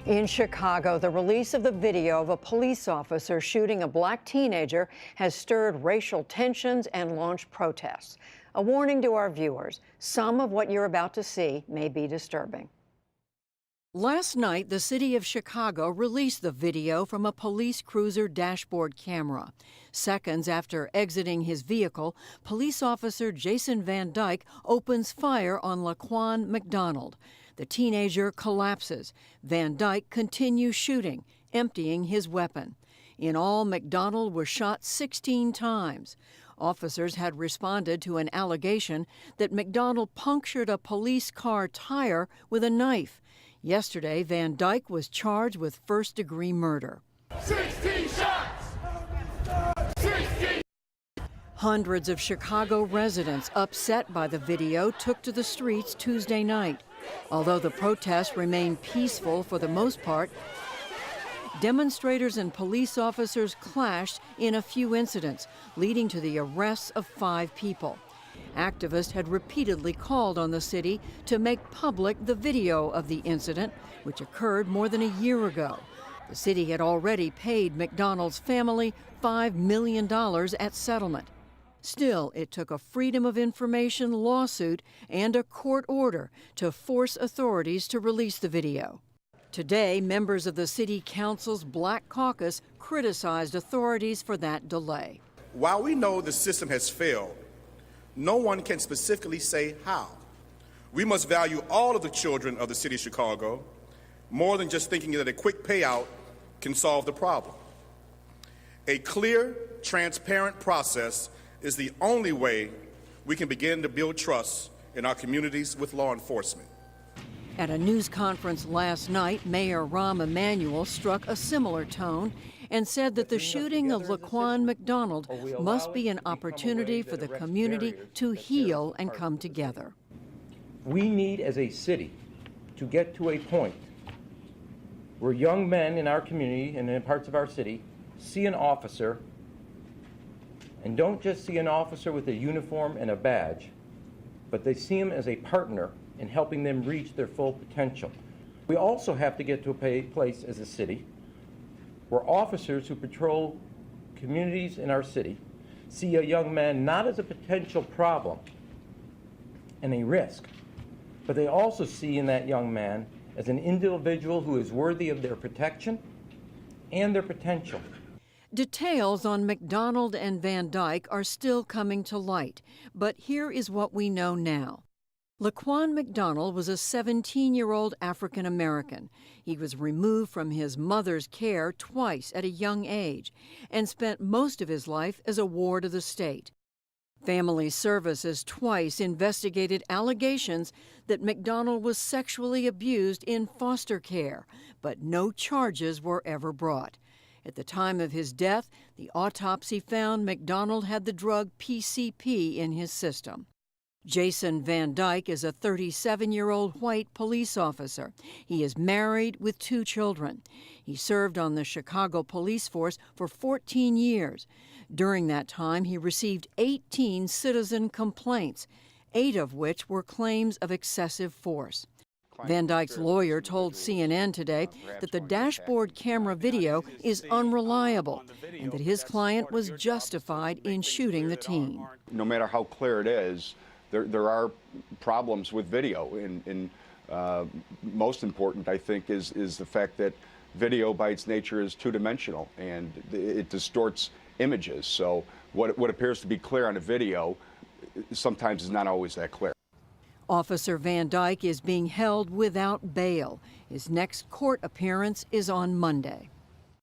In Chicago, the release of the video of a police officer shooting a black teenager has stirred racial tensions and launched protests. A warning to our viewers, some of what you're about to see may be disturbing. Last night, the city of Chicago released the video from a police cruiser dashboard camera. Seconds after exiting his vehicle, police officer Jason Van Dyke opens fire on Laquan McDonald. The teenager collapses. Van Dyke continues shooting, emptying his weapon. In all, McDonald was shot 16 times. Officers had responded to an allegation that McDonald punctured a police car tire with a knife. Yesterday, Van Dyke was charged with first-degree murder. 16 shots! 16! Hundreds of Chicago residents upset by the video took to the streets Tuesday night. Although the protests remained peaceful for the most part, demonstrators and police officers clashed in a few incidents, leading to the arrests of 5 people. Activists had repeatedly called on the city to make public the video of the incident, which occurred more than a year ago. The city had already paid McDonald's family $5 million at settlement. Still, it took a Freedom of Information lawsuit and a court order to force authorities to release the video. Today, members of the City Council's Black Caucus criticized authorities for that delay. While we know the system has failed, no one can specifically say how. We must value all of the children of the city of Chicago more than just thinking that a quick payout can solve the problem. A clear, transparent process is the only way we can begin to build trust in our communities with law enforcement. At a news conference last night, Mayor Rahm Emanuel struck a similar tone and said that the shooting of Laquan McDonald must be an opportunity for the community to heal and come together. We need, as a city, to get to a point where young men in our community and in parts of our city see an officer and don't just see an officer with a uniform and a badge, but they see him as a partner in helping them reach their full potential. We also have to get to a place as a city where officers who patrol communities in our city see a young man not as a potential problem and a risk, but they also see in that young man as an individual who is worthy of their protection and their potential. Details on McDonald and Van Dyke are still coming to light, but here is what we know now. Laquan McDonald was a 17-year-old African American. He was removed from his mother's care twice at a young age and spent most of his life as a ward of the state. Family Services twice investigated allegations that McDonald was sexually abused in foster care, but no charges were ever brought. At the time of his death, the autopsy found McDonald had the drug PCP in his system. Jason Van Dyke is a 37-year-old white police officer. He is married with 2 children. He served on the Chicago police force for 14 years. During that time, he received 18 citizen complaints, 8 of which were claims of excessive force. Van Dyke's lawyer told CNN today that the dashboard camera video is unreliable and that his client was justified in shooting the teen. No matter how clear it is, there are problems with video, and most important, I think, is the fact that video by its nature is two-dimensional and it distorts images. So what appears to be clear on a video sometimes is not always that clear. Officer Van Dyke is being held without bail. His next court appearance is on Monday.